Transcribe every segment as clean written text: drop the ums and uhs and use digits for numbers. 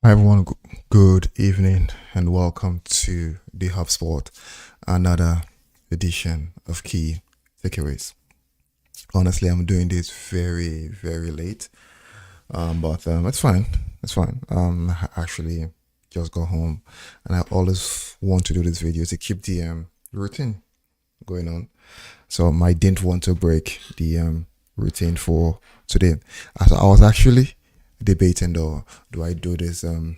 Hi everyone, good evening and welcome to the HubSpot, another edition of Key Takeaways. Honestly, I'm doing this very, very late, but it's fine. It's fine. I actually just got home and I always want to do this video to keep the routine going on. So I didn't want to break the routine for today. As I was actually debating though, do I do this 1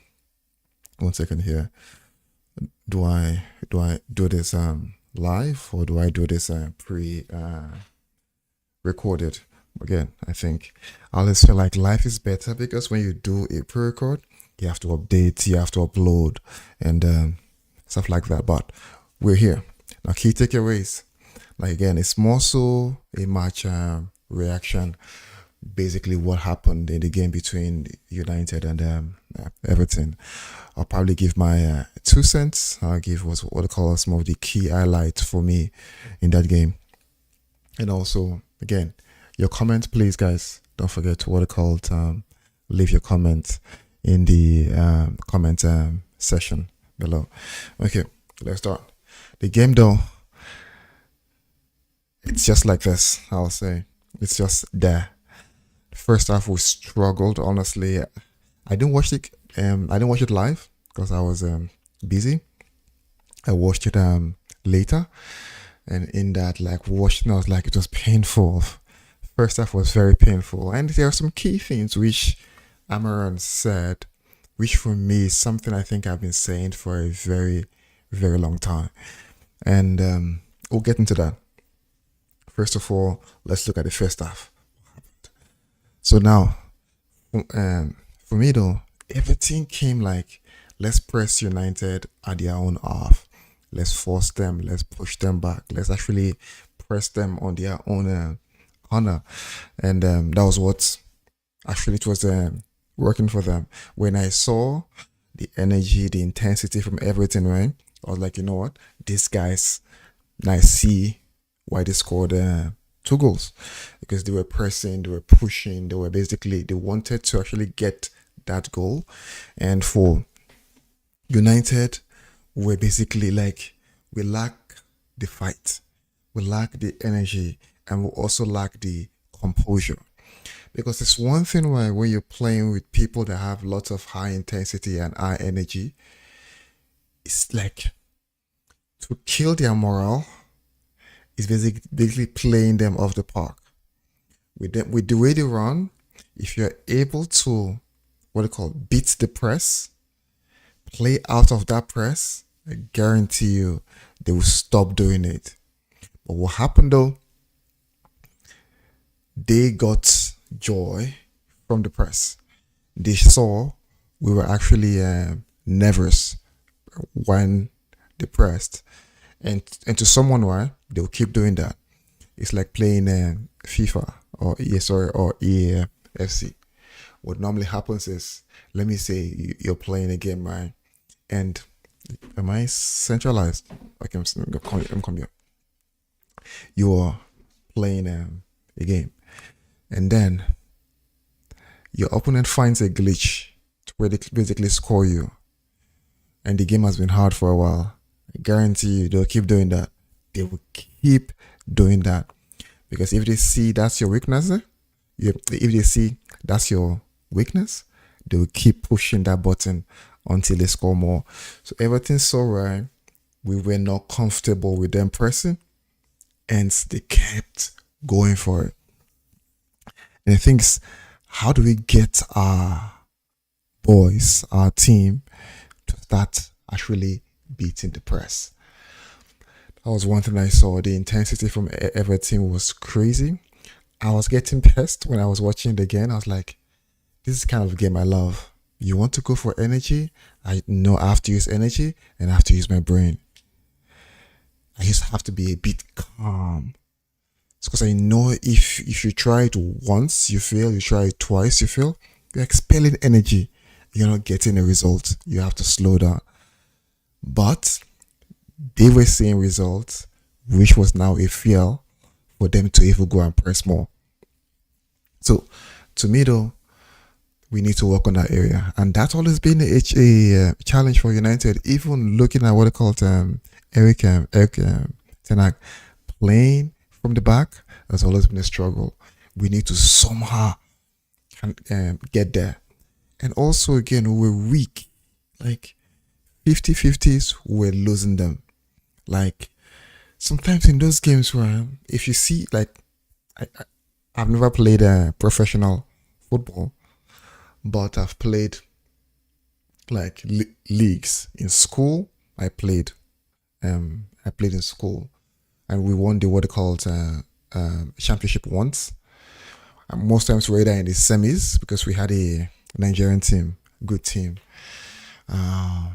second here. Do I do this live or do I do this pre recorded? Again, I think I always feel like life is better because when you do a pre-record, you have to update, you have to upload, and stuff like that. But we're here now. Key takeaways. Like again, it's more so a match reaction. Basically, what happened in the game between United and Everton. I'll probably give my 2 cents. I'll give what I call some of the key highlights for me in that game. And also, again, your comments, please, guys. Don't forget to what I call it, leave your comments in the comment section below. Okay, let's start. The game, though, it's just like this, I'll say. It's just there. First half, we struggled, honestly. I didn't watch it live because I was busy. I watched it later, and in that, like watching, I was like, it was painful. First half was very painful, and there are some key things which Amaran said, which for me is something I think I've been saying for a very, very long time, and we'll get into that. First of all, let's look at the first half. So now, for me though, everything came like, let's press United at their own half. Let's force them. Let's push them back. Let's actually press them on their own corner. And that was what actually it was working for them. When I saw the energy, the intensity from everything, right? I was like, you know what? These guys, now I see why they scored 2 goals, because they were pressing, they were pushing, they wanted to actually get that goal. And for United, we're basically like, we lack the fight, we lack the energy, and we also lack the composure. Because it's one thing why when you're playing with people that have lots of high intensity and high energy, it's like to kill their morale is basically playing them off the park. With the way they run, if you're able to beat the press, play out of that press, I guarantee you they will stop doing it. But what happened though? They got joy from the press. They saw we were actually nervous when they pressed, and to someone, why they'll keep doing that. It's like playing FIFA or EAFC. What normally happens is, let me say you're playing a game, right? And am I centralized? Okay, I'm coming here. You are playing a game, and then your opponent finds a glitch to where they basically score you, and the game has been hard for a while. I guarantee you they'll keep doing that. They will keep doing that, because if they see that's your weakness, if they see that's your weakness, they will keep pushing that button until they score more. So everything's so right. We were not comfortable with them pressing, and they kept going for it. And the thing is, how do we get our boys, our team, to start actually beating the press? That was one thing I saw. The intensity from Everton was crazy. I was getting pissed when I was watching it again. I was like, this is the kind of game I love. You want to go for energy? I know I have to use energy and I have to use my brain. I just have to be a bit calm. It's because I know if you try it once, you fail. You try it twice, you fail. You're expelling energy. You're not getting a result. You have to slow down. But they were seeing results, which was now a fuel for them to even go and press more. So, to me though, We need to work on that area, and that's always been a challenge for United. Even looking at what they call Eric Ten Hag playing from the back has always been a struggle. We need to somehow get there. And also, again, we're weak. Like 50-50s, we're losing them. Like sometimes in those games where, if you see, like, I've never played professional football, but I've played like leagues in school. I played in school, and we won the what they called championship once. And most times we're either in the semis because we had a Nigerian team, good team.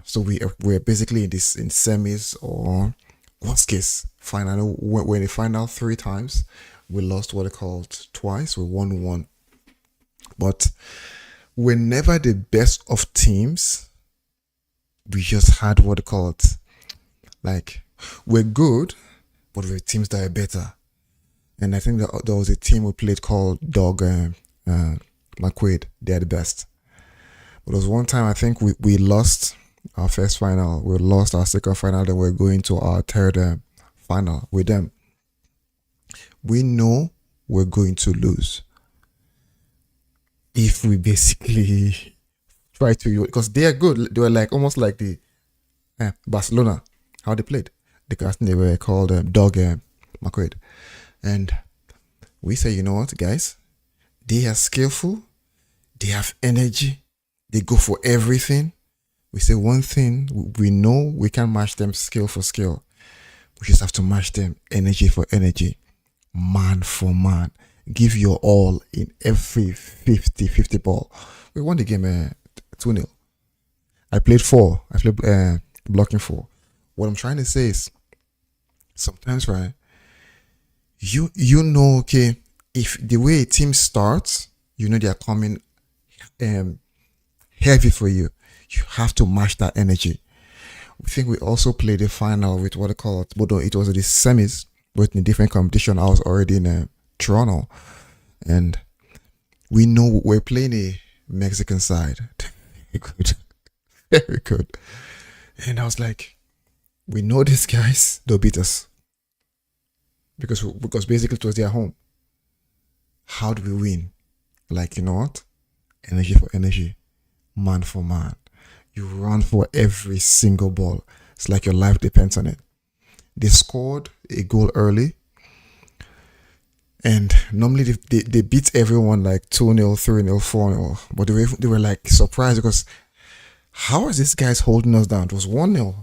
So we're basically in semis, or worst case final. We're in the final 3 times. We lost what they called twice. We won one, but we're never the best of teams. We just had what they called, like, we're good, but we're teams that are better. And I think that there was a team we played called Dog McQuaid. They're the best. But there was one time I think we lost our first final. We lost our second final. Then we're going to our third final with them. We know we're going to lose if we basically try to, because they are good. They were like almost like the Barcelona, how they played. They were called Dog McQuaid. And we say, you know what, guys? They are skillful. They have energy. They go for everything. We say one thing, we know we can match them skill for skill. We just have to match them energy for energy, man for man. Give your all in every 50-50 ball. We won the game 2-0. I played 4. I played blocking 4. What I'm trying to say is, sometimes, right, you know, okay, if the way a team starts, you know they are coming heavy for you. You have to match that energy. I think we also played the final with what they call it, but it was the semis, but in a different competition. I was already in Toronto, and we know we're playing a Mexican side. Very good. Very good. And I was like, we know these guys, they'll beat us. Because basically it was their home. How do we win? Like, you know what? Energy for energy. Man for man. You run for every single ball. It's like your life depends on it. They scored a goal early. And normally they beat everyone like 2-0, 3-0, 4-0. But they were like surprised because how are these guys holding us down? It was 1-0.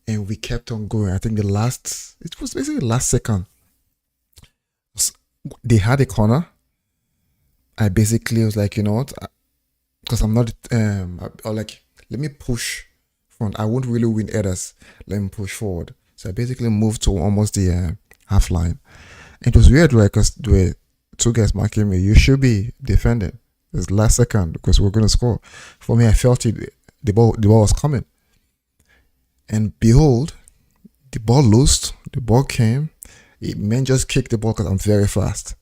And we kept on going. I think it was basically the last second. They had a corner. I basically was like, you know what? Because I'm not, I like, let me push front. I won't really win headers. Let me push forward. So I basically moved to almost the half line. It was weird, right? Because there were 2 guys marking me. You should be defending. It's last second because we're going to score. For me, I felt it. The ball was coming. And behold, the ball loosed, the ball came. It meant just kick the ball because I'm very fast.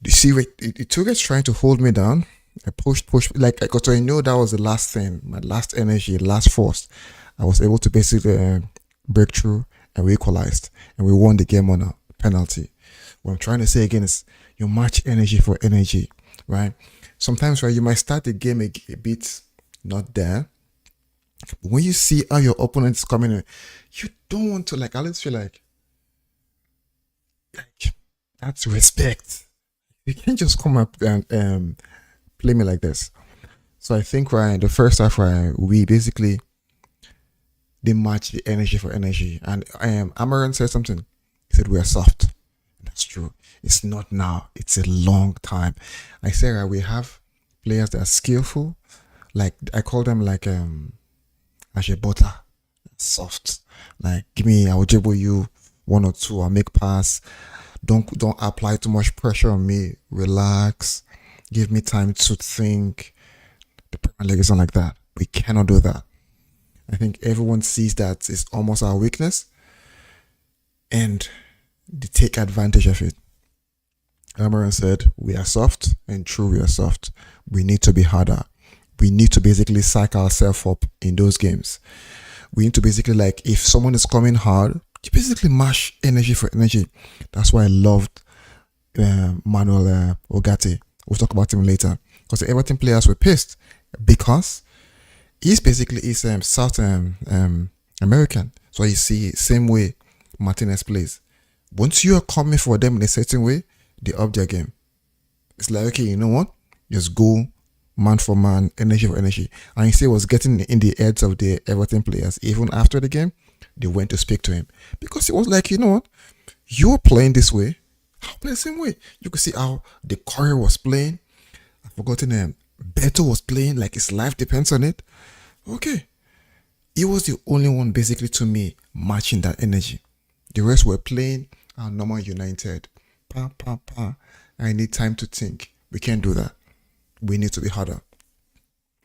You see, it took us trying to hold me down. I pushed, like, because I knew that was the last thing, my last energy, last force. I was able to basically break through, and we equalized. And we won the game on a penalty. What I'm trying to say again is, you match energy for energy, right? Sometimes, right, you might start the game a bit not there. But when you see how your opponent is coming in, you don't want to, like, I always feel like that's respect. You can't just come up and play me like this. So I think, right, the first half, right, we basically they match the energy for energy. And Amaran said something. He said we are soft. That's true. It's not now. It's a long time. I say, right, we have players that are skillful. Like, I call them like butter, soft. Like, give me, I will dribble you 1 or 2. I'll make pass. Don't apply too much pressure on me. Relax. Give me time to think. The Premier League isn't like that. We cannot do that. I think everyone sees that it's almost our weakness, and they take advantage of it. Amaran said, we are soft, and true, we are soft. We need to be harder. We need to basically psych ourselves up in those games. We need to basically, like, if someone is coming hard, you basically mash energy for energy. That's why I loved Manuel Ogate. We'll talk about him later. Because the Everton players were pissed because he's South American. So you see, same way Martinez plays. Once you are coming for them in a certain way, they up their game. It's like, okay, you know what? Just go man for man, energy for energy. And you see, it was getting in the heads of the Everton players. Even after the game, they went to speak to him because it was like, you know what? You're playing this way. I'll play the same way. You could see how the Courier was playing. I've forgotten him. Beto was playing like his life depends on it. Okay. He was the only one basically to me matching that energy. The rest were playing our normal United. Pa, pa, pa. I need time to think. We can't do that. We need to be harder.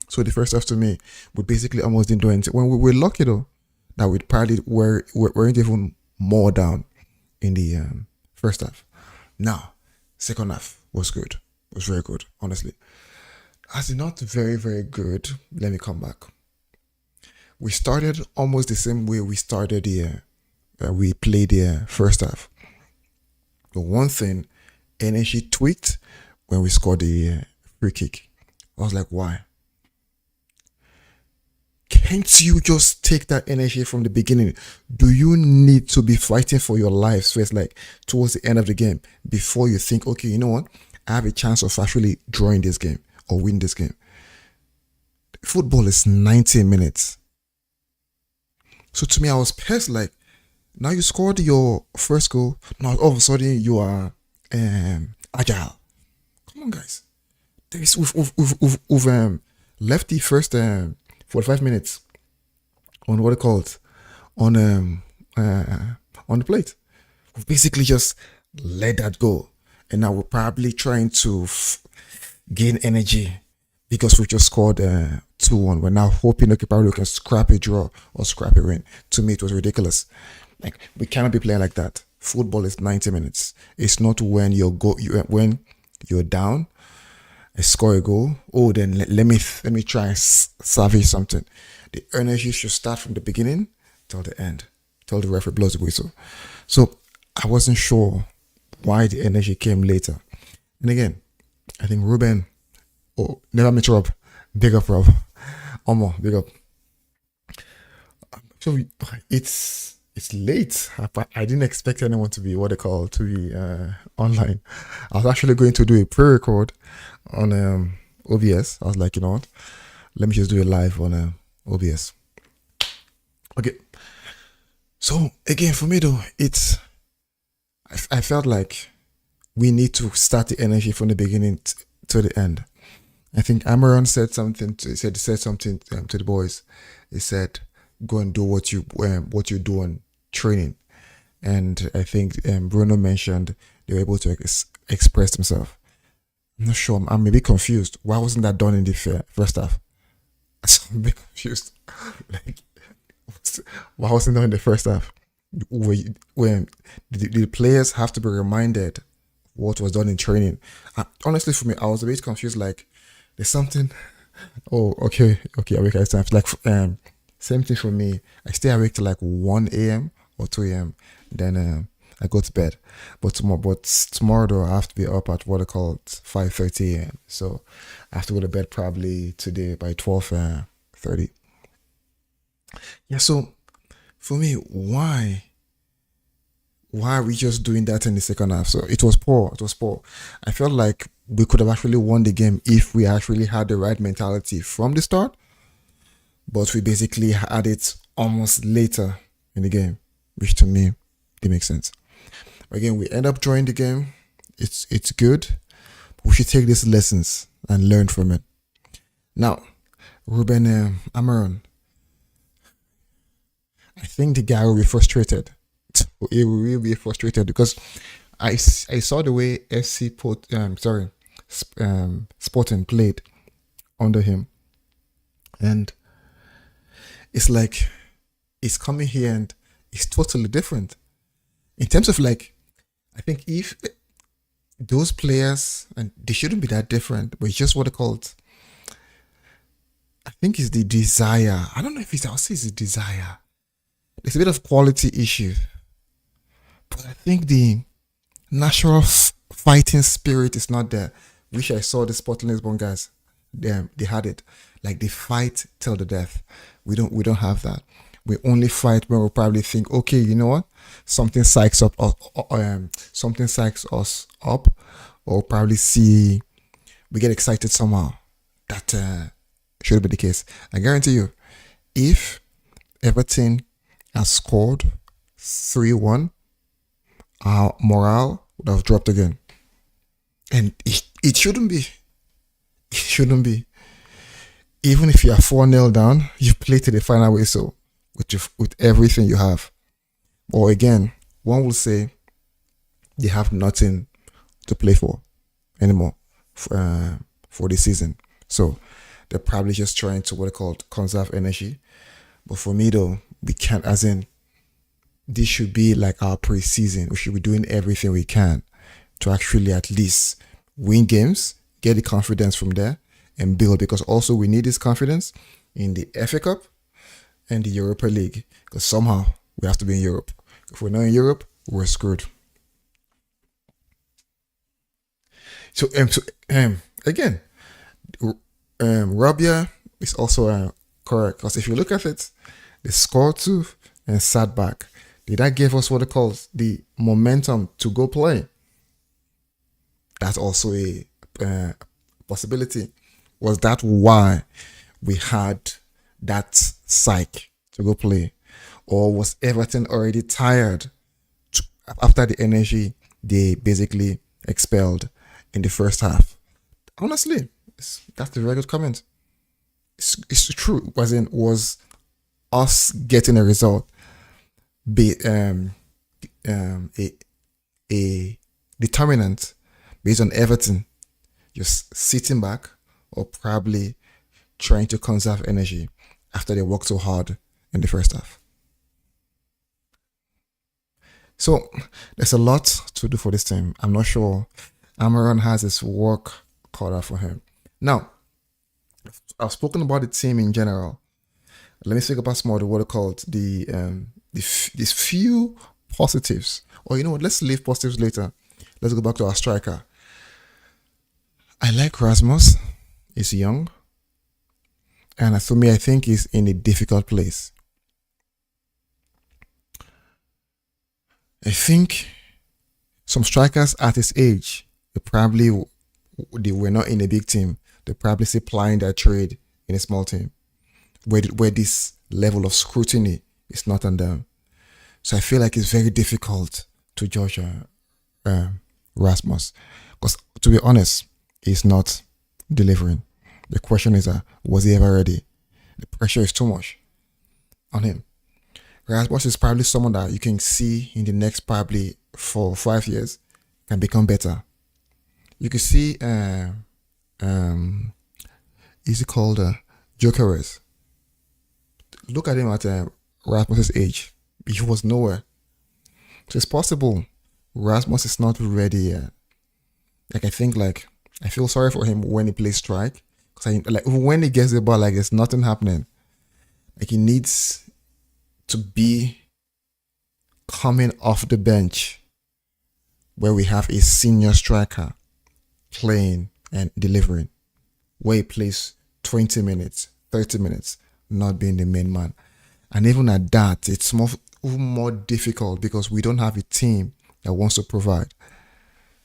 So the first half to me, we basically almost didn't do anything. When we were lucky though, that we probably weren't even more down in the first half. Now, second half was good. It was very good, honestly. As in not very, very good, let me come back. We started almost the same way we started we played the first half. The one thing, energy tweaked when we scored the free kick. I was like, why? Can't you just take that energy from the beginning? Do you need to be fighting for your life? So it's like towards the end of the game before you think, okay, you know what? I have a chance of actually drawing this game or win this game. Football is 90 minutes. So to me, I was pissed. Like, now you scored your first goal. Now all of a sudden you are agile. Come on, guys. We've left the first 45 minutes on what they call it on the plate. We've basically just let that go, and now we're probably trying to gain energy because we just scored 2-1. We're now hoping that probably we can scrap a draw or scrap a win. To me, it was ridiculous. Like, we cannot be playing like that. Football is 90 minutes. It's not when when you're down, I score a goal. Oh, then let me try and salvage something. The energy should start from the beginning till the end, till the referee blows the whistle. So I wasn't sure why the energy came later. And again, I think Ruben, never met Rob, big up Rob, Omo, big up. So it's late. I didn't expect anyone to be online. I was actually going to do a pre-record on OBS. I was like, you know what? Let me just do it live on OBS. Okay. So again, for me though, I felt like we need to start the energy from the beginning to the end. I think Amaran said something. Said something to the boys. He said, "Go and do what you do on training." And I think Bruno mentioned they were able to express themselves. I'm not sure. I'm a bit confused. Why wasn't that done in the first half? I'm a bit confused. Like, why wasn't that in the first half? When the players have to be reminded what was done in training. Honestly, for me, I was a bit confused. Like, there's something. Oh, okay. Awake at times. Like, same thing for me. I stay awake till like 1 a.m. or 2 a.m. Then I go to bed. But tomorrow though, I have to be up at what I call 5:30 a.m. So I have to go to bed probably today by 12:30. Yeah. So for me, why are we just doing that in the second half? So it was poor. I felt like we could have actually won the game if we actually had the right mentality from the start. But we basically had it almost later in the game, which to me didn't make sense. Again, we end up drawing the game. It's good. We should take these lessons and learn from it. Now, Ruben Amaran, I think the guy will be frustrated. He will really be frustrated because I saw the way Sporting played under him, and it's like he's coming here and it's totally different in terms of, like, I think if those players, and they shouldn't be that different, but it's just what they call it. I think it's the desire. I don't know if I'll say it's the desire. There's a bit of quality issue, but I think the natural fighting spirit is not there. Wish I saw the Sporting Lisbon guys. They had it. Like they fight till the death. We don't have that. We only fight when we probably think, okay, you know what? Something psychs up, something psychs us up, or probably see we get excited somehow. That should be the case. I guarantee you, if Everton has scored 3-1, our morale would have dropped again. And it shouldn't be. It shouldn't be. Even if you are 4-0 down, you play to the final whistle with everything you have. Or again, one will say they have nothing to play for anymore for the season. So they're probably just trying to what they call conserve energy. But for me though, we can't, as in, this should be like our pre-season. We should be doing everything we can to actually at least win games, get the confidence from there, and build. Because also we need this confidence in the FA Cup and the Europa League. Because somehow we have to be in Europe. If we're not in Europe, we're screwed. So, again, Rabia is also correct. Because if you look at it, they scored two and sat back. That gave us what they call the momentum to go play. That's also a possibility. Was that why we had that psych to go play? Or was Everton already tired after the energy they basically expelled in the first half? Honestly, that's a very good comment. It's true. Was us getting a result be a determinant based on Everton just sitting back or probably trying to conserve energy after they worked so hard in the first half? So there's a lot to do for this team. I'm not sure Amaran has his work cut out for him. Now, I've spoken about the team in general. Let me speak about some of the what are called these few positives. Or you know what? Let's leave positives later. Let's go back to our striker. I like Rasmus. He's young, and for me, I think he's in a difficult place. I think some strikers at his age, they were not in a big team. They probably still plying their trade in a small team, where this level of scrutiny is not on them. So I feel like it's very difficult to judge Rasmus, because to be honest, he's not delivering. The question is, was he ever ready? The pressure is too much on him. Rasmus is probably someone that you can see in the next probably 4 or 5 years can become better. You can see, is it called Jokeres? Look at him at Rasmus's age. He was nowhere. So it's possible Rasmus is not ready yet. I think I feel sorry for him when he plays strike. Because when he gets the ball, there's nothing happening. He needs to be coming off the bench where we have a senior striker playing and delivering, where he plays 20 minutes, 30 minutes, not being the main man. And even at that, it's more difficult because we don't have a team that wants to provide.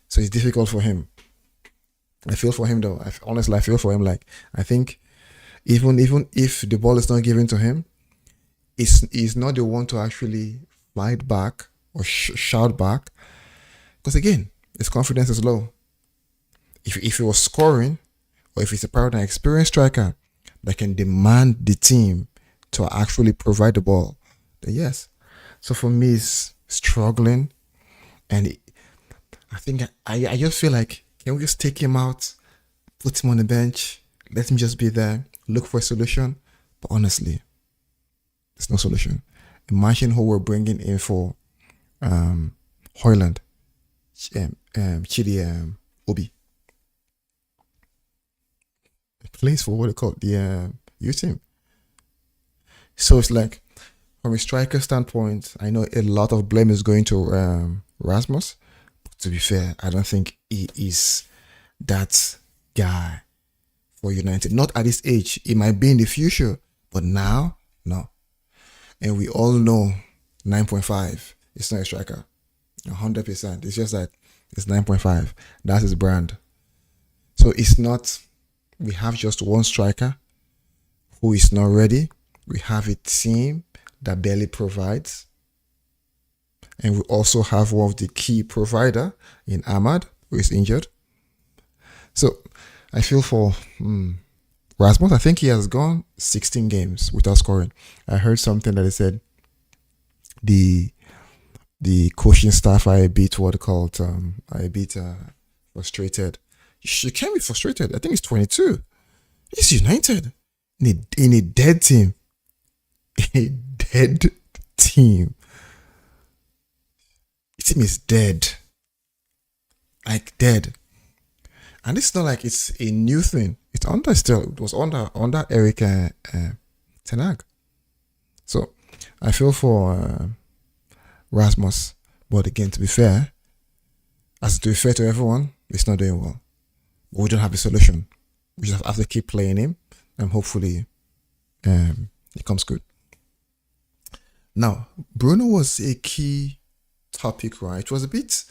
So it's difficult for him. I feel for him though. Honestly, I feel for him. I think even if the ball is not given to him, he's not the one to actually fight back or shout back. Because again, his confidence is low. If he was scoring, or if he's a proud and experienced striker that can demand the team to actually provide the ball, then yes. So for me, it's struggling, and I think I just feel like, can we just take him out, put him on the bench, let him just be there, look for a solution? But honestly, there's no solution. Imagine who we're bringing in for Hoyland. Chidi Obi. He plays for what they call the youth team. So it's like, from a striker standpoint, I know a lot of blame is going to Rasmus. But to be fair, I don't think he is that guy for United. Not at this age. It might be in the future, but now, no. And we all know 9.5 is not a striker. 100%. It's just that it's 9.5. That's his brand. So it's not, we have just one striker who is not ready. We have a team that barely provides. And we also have one of the key provider in Ahmad, who is injured. So I feel for Rasmus. I think he has gone 16 games without scoring. I heard something that they said the coaching staff are a bit frustrated. You can't be frustrated. I think it's 22. It's United in a dead team. A dead team. The team is dead. Like dead. And it's not like it's a new thing. It's under still. It was under Eric Ten Hag. So I feel for Rasmus. But again, to be fair to everyone, it's not doing well. But we don't have a solution. We just have to keep playing him, and hopefully it comes good. Now, Bruno was a key topic, right? It was a bit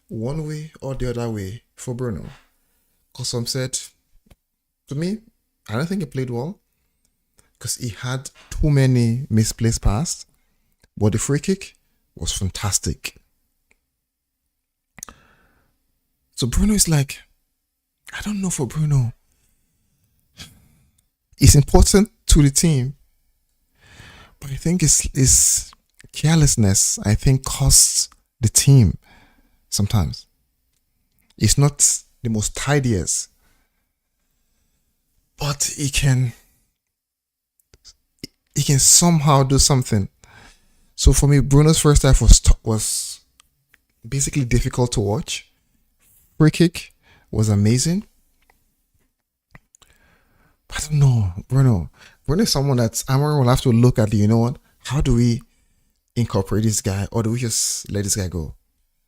one way or the other way for Bruno. Because some said, to me, I don't think he played well because he had too many misplaced passes, but the free kick was fantastic. So Bruno is like, I don't know for Bruno. It's important to the team, but I think it's carelessness. I think costs the team sometimes. It's not the most tidiest, but he can somehow do something. So for me, Bruno's first half was basically difficult to watch. Free kick was amazing. I don't know, Bruno. Bruno is someone that Amarin will have to look at. You know what? How do we incorporate this guy, or do we just let this guy go?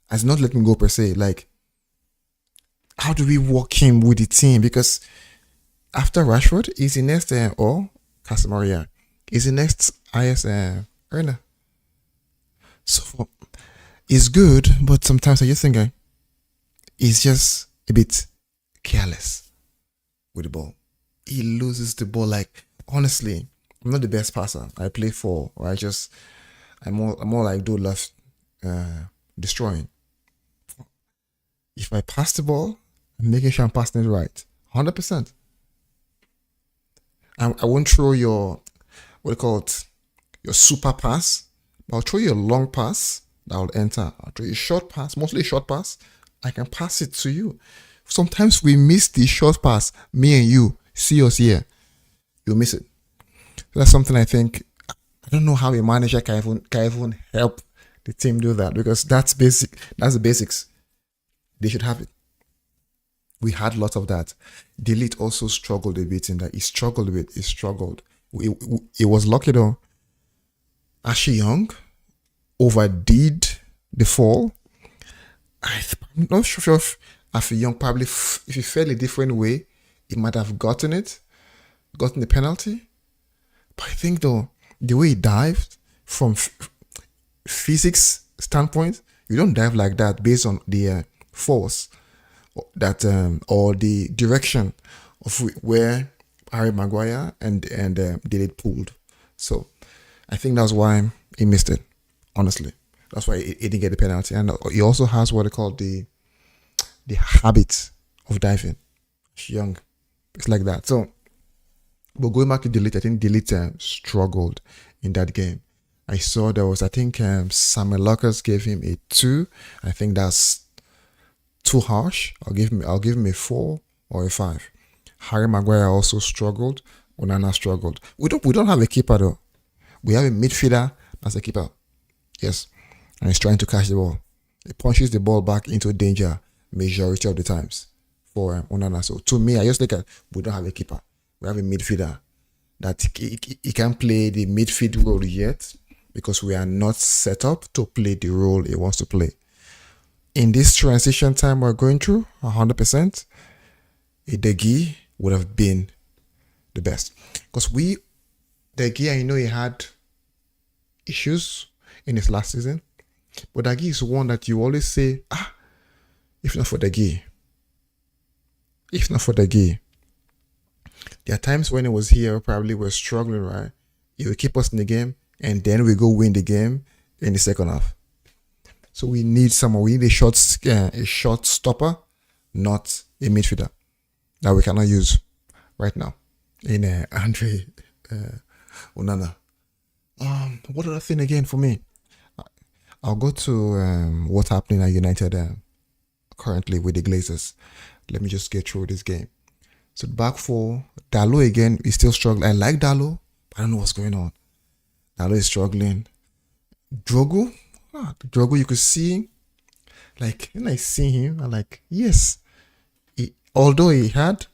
As not let him go per se. Like, how do we work him with the team? Because after Rashford, is the next or Casamaria is the next IS earner. So it's good, but sometimes I just think he's just a bit careless with the ball. He loses the ball. Like, honestly, I'm not the best passer. I play for, or I'm more like do left destroying. If I pass the ball, I'm making sure I'm passing it right. 100%. I won't throw your, what do you call it, your super pass, but I'll throw you a long pass that will enter. I'll throw you a short pass, mostly a short pass. I can pass it to you. Sometimes we miss the short pass, me and you. See us here. You'll miss it. So that's something I think, I don't know how a manager can even help the team do that, because that's basic. That's the basics. They should have it. We had lots of that. Delete also struggled a bit in that. He struggled a bit. He struggled. He was lucky though. Ashley Young overdid the fall. I'm not sure if Ashley Young probably, if he fell a different way, he might have gotten the penalty. But I think though, the way he dived from physics standpoint, you don't dive like that based on the force that or the direction of where Harry Maguire and David pulled. So I think that's why he missed it. Honestly, that's why he didn't get the penalty. And he also has what they call the habit of diving. Young, it's like that. So, but going back to Delete, I think Delete struggled in that game. I saw there was, I think Samuel Lucas gave him a 2. I think that's too harsh. I'll give him a 4 or a 5. Harry Maguire also struggled. Onana struggled. We don't have a keeper though. We have a midfielder that's a keeper. Yes, and he's trying to catch the ball. He punches the ball back into danger majority of the times for Onana. So to me, I just look at we don't have a keeper. We have a midfielder that he can't play the midfield role yet because we are not set up to play the role he wants to play. In this transition time we're going through, 100%, Degi would have been the best. Because Degi, I know he had issues in his last season, but Degi is one that you always say, if not for Degi, there are times when he was here, probably we're struggling, right? He will keep us in the game, and then we go win the game in the second half. So we need someone. We need a short stopper, not a midfielder that we cannot use right now in Andre Onana. What other thing again for me? I'll go to what's happening at United currently with the Glazers. Let me just get through this game. So back four, Dalot again is still struggling. I like Dalot, but I don't know what's going on. Dalot is struggling. Drogo, you could see, like, when I see him, I'm like, yes. Although he had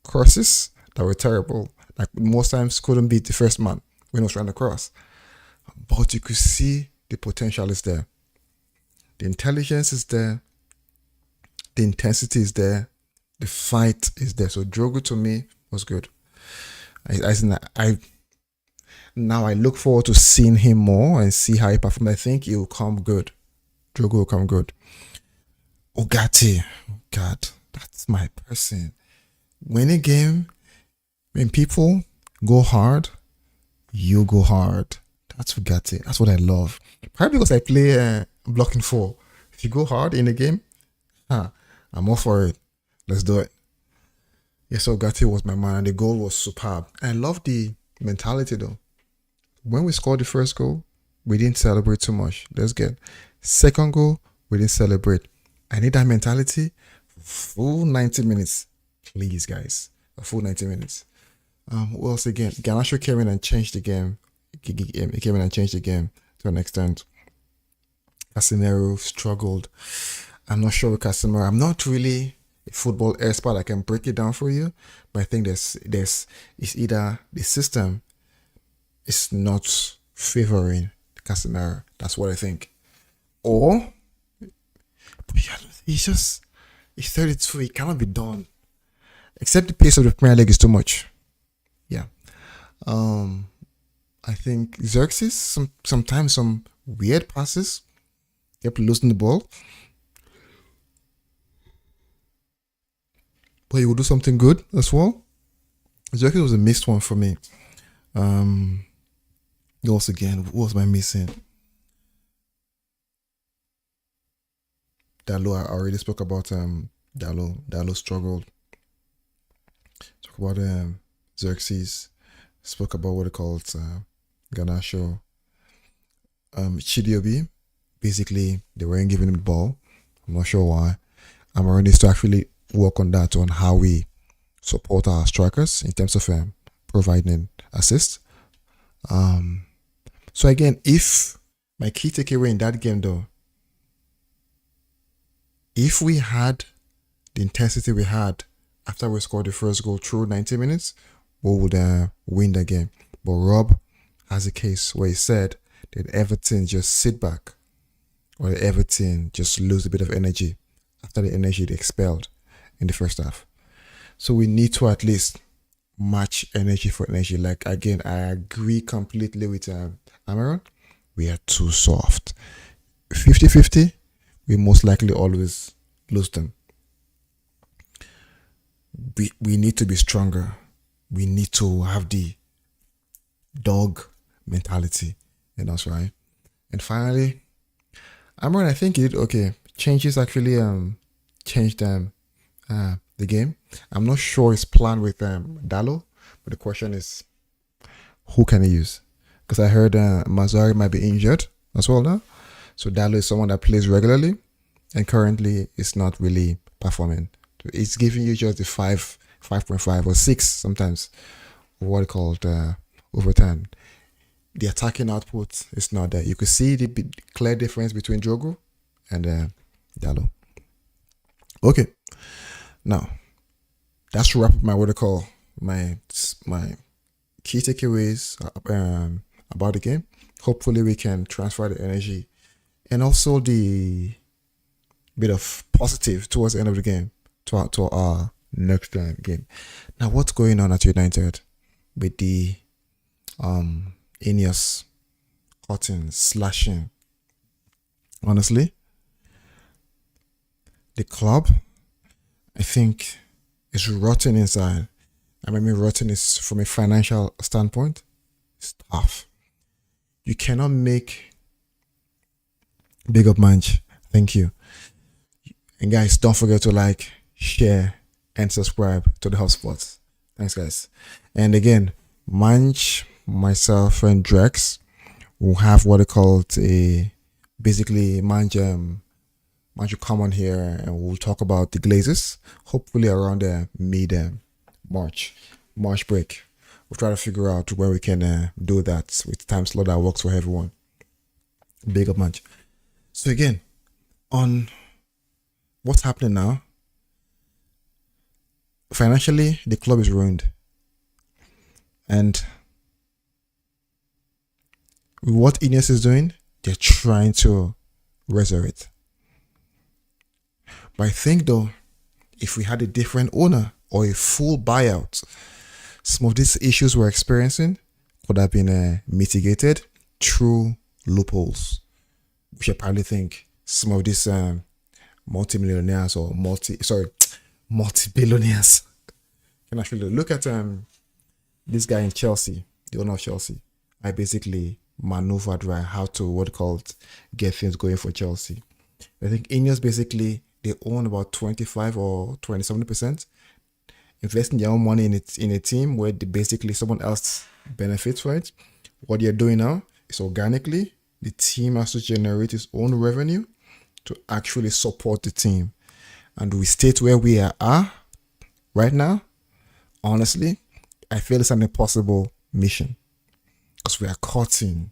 crosses that were terrible, like most times couldn't beat the first man when he was trying to cross. But you could see the potential is there. The intelligence is there. The intensity is there. The fight is there. So Drogo to me was good. Now I look forward to seeing him more and see how he performs. I think he will come good. Drogo will come good. Ugarte, God, that's my person. Win a game, when people go hard, you go hard. That's Ugarte. That's what I love. Probably because I play blocking 4. If you go hard in a game, I'm all for it. Let's do it. Yes, Ugarte was my man, and the goal was superb. I love the mentality though. When we scored the first goal, we didn't celebrate too much. Let's get second goal, we didn't celebrate. I need that mentality for full 90 minutes. Please, guys. A full 90 minutes. What else again? Garnacho came in and changed the game. He came in and changed the game to an extent. Casemiro struggled. I'm not sure with Casemiro. I'm not really a football expert. I can break it down for you, but I think it's either the system is not favoring Casemiro. That's what I think. Or he's 32. He cannot be done. Except the pace of the Premier League is too much. Yeah. I think Xerxes sometimes some weird passes. Kept losing the ball. But he will do something good as well. Xerxes was a mixed one for me. Once again, what was I missing? Dalot, I already spoke about Dalot. Dalot struggled. Talk about Xerxes. Spoke about what it called Garnacho. Chidiobi. Basically, they weren't giving him the ball. I'm not sure why. Amaran needs to actually work on that, on how we support our strikers in terms of providing assists. So again, if my key takeaway in that game though, if we had the intensity we had after we scored the first goal through 90 minutes, we would win the game. But Rob has a case where he said that Everton just sit back, or Everton just lose a bit of energy after the energy they expelled in the first half. So we need to at least match energy for energy. Like, again, I agree completely with Amaran. We are too soft. 50-50, we most likely always lose them. We need to be stronger. We need to have the dog mentality in us, right? And finally, Amaran, I think he did okay. Changes actually changed the game. I'm not sure his plan with Dalot, but the question is, who can he use? Because I heard Mazzari might be injured as well now. So Dalot is someone that plays regularly and currently is not really performing. It's giving you just the 5.5 or 6 sometimes, what it called overtime. The attacking output is not there. You could see the clear difference between Drogo and Diallo. Okay, now that's to wrap up my what I call my key takeaways about the game. Hopefully, we can transfer the energy and also the bit of positive towards the end of the game to our next game. Now, what's going on at United with the Ineos cutting, slashing? Honestly, the club, I think, is rotten inside. I mean, rotten is from a financial standpoint. It's tough. You cannot make big up Manch. Thank you. And guys, don't forget to like, share, and subscribe to the HubSpots. Thanks, guys. And again, Manch, myself, and Drex will have what they call a basically Manch will come on here and we'll talk about the Glazers. Hopefully around mid March break. We'll try to figure out where we can do that with time slot that works for everyone. Big up Manch. So again, on what's happening now, financially the club is ruined, and what Ineos is doing, they're trying to resurrect. But I think though, if we had a different owner or a full buyout, some of these issues we're experiencing could have been mitigated through loopholes, which I probably think some of these multi-millionaires or multi-billionaires can actually look at this guy in Chelsea, the owner of Chelsea. I basically maneuvered right how to get things going for Chelsea. I think Ineos basically they own about 25 or 27%, investing their own money in a team where basically someone else benefits for it. What they're doing now is organically the team has to generate its own revenue to actually support the team. And we state where we are right now, honestly, I feel it's an impossible mission. Because we are cutting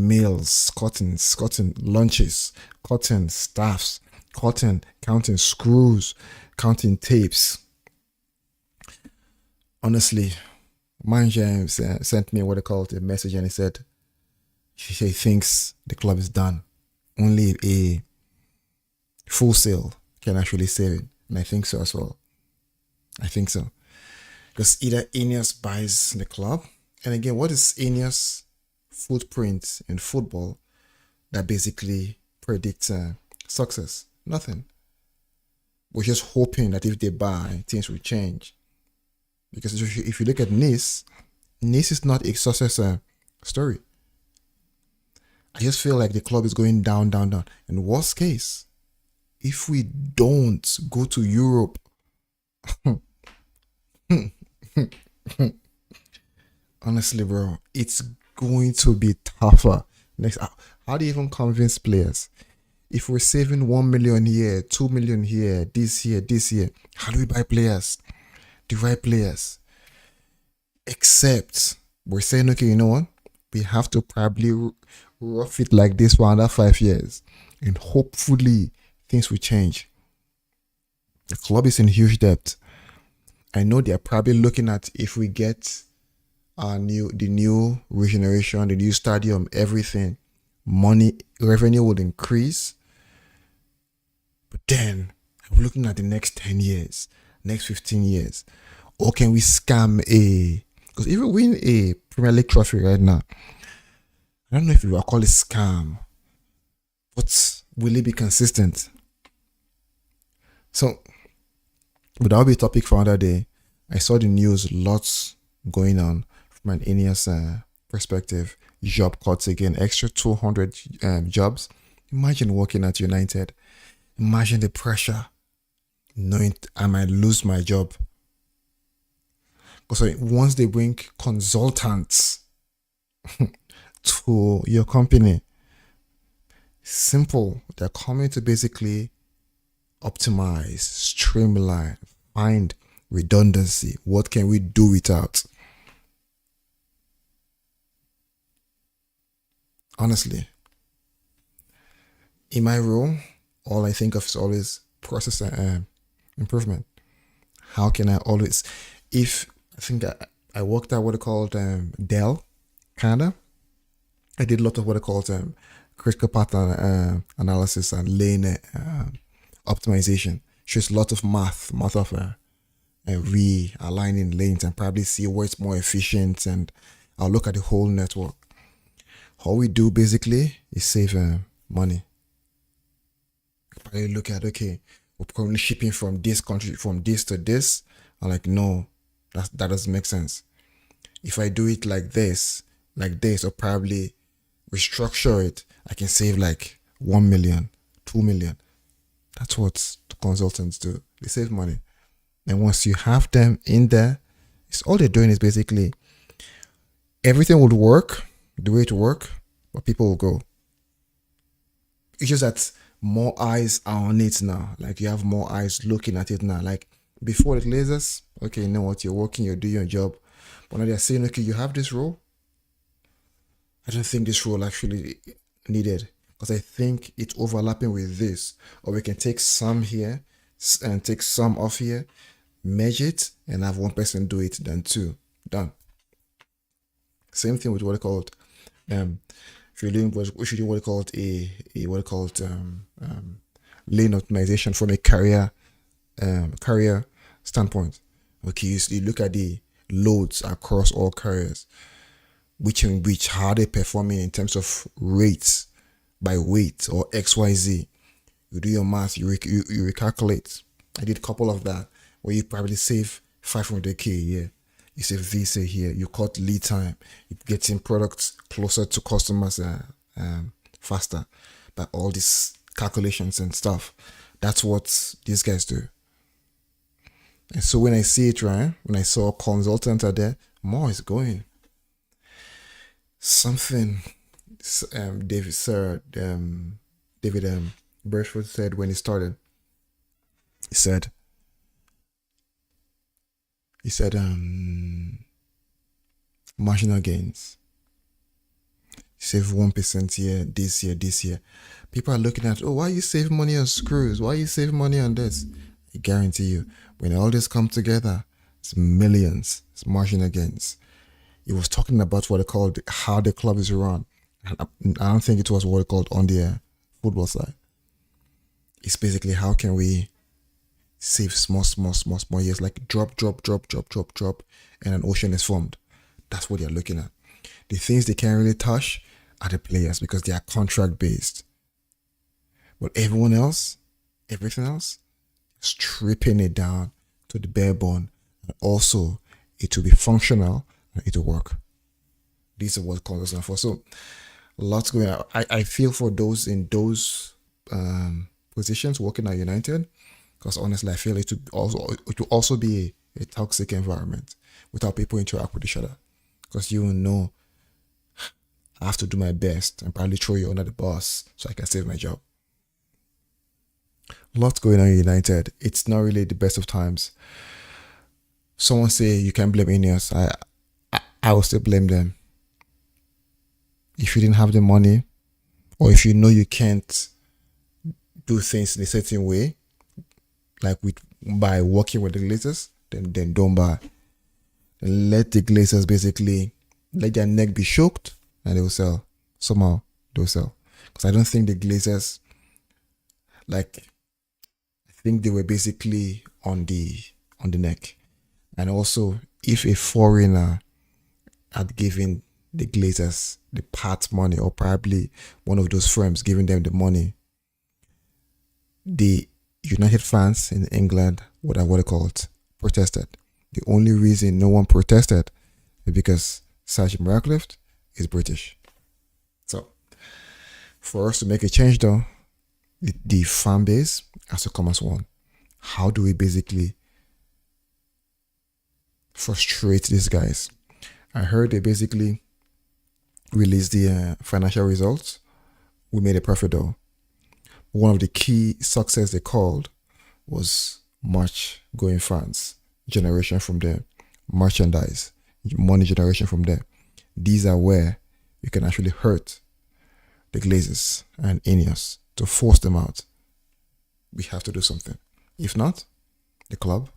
meals, cutting lunches, cutting staffs, counting screws, counting tapes. Honestly, man James sent me a message, and he said he thinks the club is done. Only a full sale can actually save it. And I think so as well. I think so. Because either Ineos buys the club, and again, what is Ineos' footprint in football that basically predicts success? Nothing. We're just hoping that if they buy, things will change. Because if you look at Nice is not a success story. I just feel like the club is going down. And worst case, if we don't go to Europe, honestly, bro, it's going to be tougher. Next, how do you even convince players? If we're saving 1 million here, 2 million here, this year, how do we buy players? The right players. Except we're saying, okay, you know what? We have to probably rough it like this for another 5 years. And hopefully things will change. The club is in huge debt. I know they're probably looking at if we get the new regeneration, the new stadium, everything, revenue will increase. But then I'm looking at the next 10 years, next 15 years. Or can we scam because if we win a Premier League trophy right now, I don't know if we will call it scam, but will it be consistent? So, but that'll be a topic for another day. I saw the news, lots going on from an Ineos perspective. Job cuts again, extra 200 jobs. Imagine working at United. Imagine the pressure, knowing I might lose my job. Because once they bring consultants to your company, simple, they're coming to basically optimize, streamline, find redundancy. What can we do without? Honestly, In my role, all I think of is always process improvement. How can I always, if I think I worked at what they called Dell, Canada. I did a lot of what they called critical path analysis and lane optimization. Just a lot of math of realigning lanes and probably see where it's more efficient, and I'll look at the whole network. All we do basically is save money. Probably look at, okay, we're probably shipping from this country from this to this. I'm like, no, that doesn't make sense. If I do it like this, or probably restructure it, I can save like 1 million, 2 million. That's what the consultants do. They save money. And once you have them in there, it's all they're doing is basically everything would work the way it work, but people will go. It's just that more eyes are on it now. Like you have more eyes looking at it now. Like before the lasers, okay, you know what, you're working, you're doing your job. But now they're saying, okay, you have this role. I don't think this role actually needed, because I think it's overlapping with this. Or we can take some here and take some off here, merge it, and have one person do it, then two. Done. Same thing with what I called if you're doing what we should do what I called a what I called lane optimization from a carrier standpoint. Okay, you look at the loads across all carriers, which how they performing in terms of rates by weight or XYZ. You do your math, you recalculate. I did a couple of that where you probably save 500k a year. You save this here. You cut lead time. You getting products closer to customers faster by all these calculations and stuff. That's what these guys do. And so when I see it, right, when I saw consultants are there, more is going. Something David Birchford said when he started. He said marginal gains. Save 1% here, this year. People are looking at, oh, why you save money on screws? Why you save money on this? I guarantee you, when all this come together, it's millions. It's marginal gains. He was talking about what they called how the club is run. I don't think it was what they called on the football side. It's basically how can we save small years, like drop, and an ocean is formed. That's what they're looking at. The things they can't really touch are the players because they are contract based. But everything else, stripping it down to the bare bone, and also it will be functional and it will work. These are what calls us for. So lots going on. I feel for those in those positions working at United, because honestly, I feel it will also be a toxic environment without people interact with each other. Because you know, I have to do my best and probably throw you under the bus so I can save my job. Lots going on in United. It's not really the best of times. Someone say you can't blame Ineos. I will still blame them. If you didn't have the money, or if you know you can't do things in a certain way, like by working with the Glazers, then don't buy. Then let the Glazers basically let their neck be choked, and they will sell. Somehow they will sell. Because I don't think the Glazers, like, I think they were basically on the neck. And also, if a foreigner had given the Glazers the part money, or probably one of those firms giving them the money, the United fans in England would have what they called protested. The only reason no one protested is because Sergeant Ratcliffe is British. So, for us to make a change though, the fan base has to come as one. How do we basically frustrate these guys? I heard they basically released the financial results. We made a profit though. One of the key success they called was March going fans generation from there, merchandise, money generation from there. These are where you can actually hurt the Glazers and Ineos to force them out. We have to do something. If not, the club,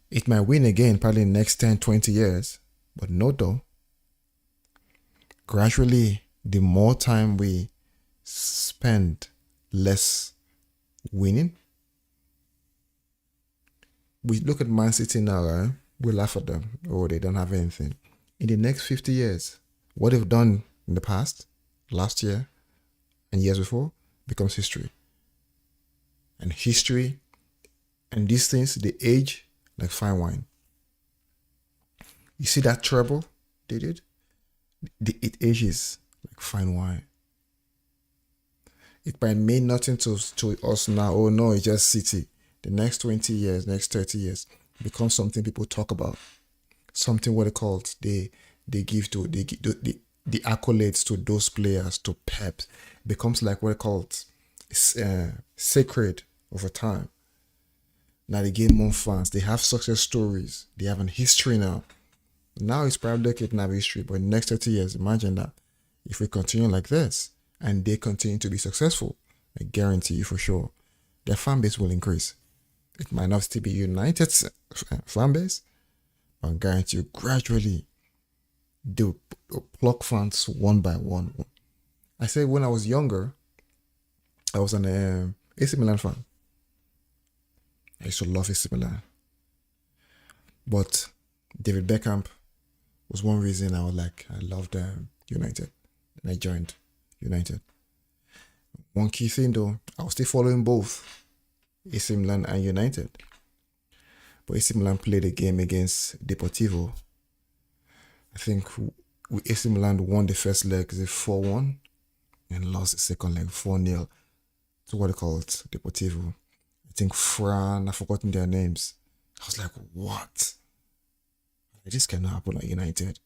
it might win again probably in the next 10, 20 years. But no, though. Gradually, the more time we spend less winning. We look at Man City now, right? We laugh at them. Oh, they don't have anything. In the next 50 years, what they've done in the past, last year, and years before, becomes history. And history and these things, they age like fine wine. You see that treble they did? It ages like fine wine. It might mean nothing to us now. Oh no, it's just City. The next 20 years, next 30 years, becomes something people talk about. Something what they call it, they give to the accolades to those players, to Pep, becomes like what they call it, sacred over time. Now they gain more fans. They have success stories. They have an history now. Now it's probably okay to have history, but in the next 30 years, imagine that if we continue like this and they continue to be successful, I guarantee you for sure, their fan base will increase. It might not still be United's fan base, but I guarantee you gradually they'll pluck fans one by one. I say when I was younger, I was an AC Milan fan. I used to love AC Milan. But David Beckham was one reason I was like, I loved United. And I joined United. One key thing though, I was still following both AC Milan and United. But AC Milan played a game against Deportivo. I think AC Milan won the first leg 4-1 and lost the second leg 4-0 to what they call it, Deportivo. I think Fran, I've forgotten their names. I was like, what? This cannot happen at United.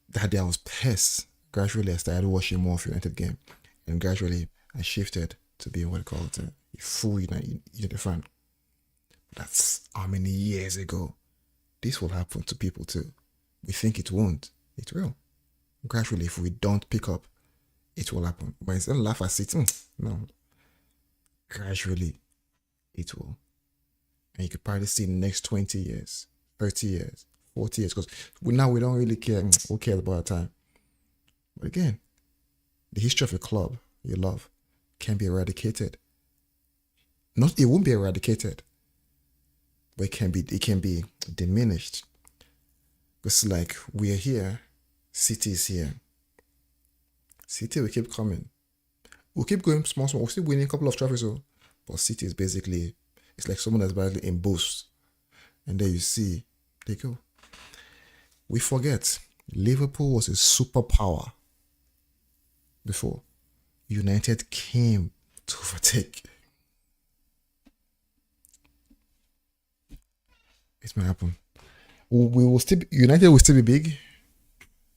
That day I was pissed. Gradually I started watching more of United game. And gradually I shifted to being what they call it, a full United fan. That's how many years ago. This will happen to people too. We think it won't. It will. Gradually, if we don't pick up, it will happen. But it's not laugh at it. No. Gradually, it will. And you could probably see in the next 20 years, 30 years, 40 years. Because we don't really care. Who cares about our time? But again, the history of a club you love can be eradicated. It won't be eradicated. But it can be diminished. It's like we are here, City is here. City will keep coming. We'll keep going small. We'll still winning a couple of trophies, but City is basically, it's like someone that's badly in boost. And there you see, they go. We forget, Liverpool was a superpower before. United came to overtake. It may happen. United will still be big.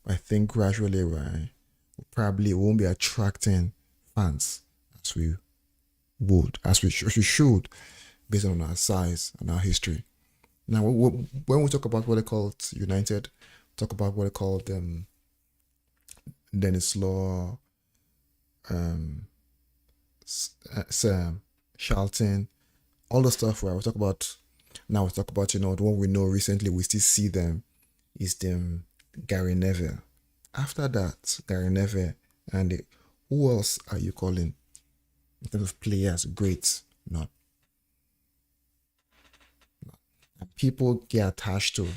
I think gradually, right, we probably won't be attracting fans as we should, based on our size and our history. Now, when we talk about what they call United, talk about what they call Dennis Law, Sam, Charlton, all the stuff where we talk about. Now we talk about, the one we know recently, we still see them, is them Gary Neville. After that, Gary Neville and who else are you calling in terms of players great? Not. And people get attached to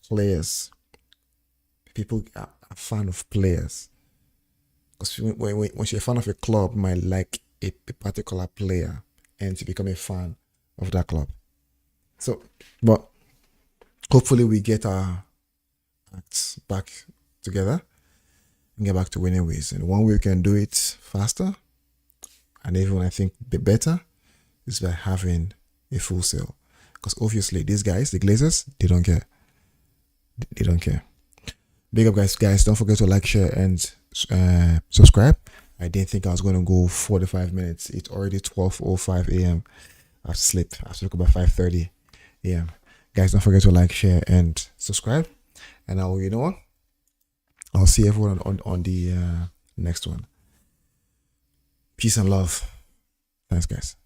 players. People are a fan of players. Because when you're a fan of a club, you might like a particular player and to become a fan of that club. So, but hopefully we get our acts back together and get back to winning ways. And one way we can do it faster and even I think better is by having a full sale. Because obviously these guys, the Glazers, they don't care. They don't care. Big up guys. Don't forget to like, share and subscribe. I didn't think I was going to go 45 minutes. It's already 12:05 a.m. I have to sleep. I have to wake up by 5:30 a.m. Guys, don't forget to like, share, and subscribe. And you know what? I'll see everyone on the next one. Peace and love. Thanks, guys.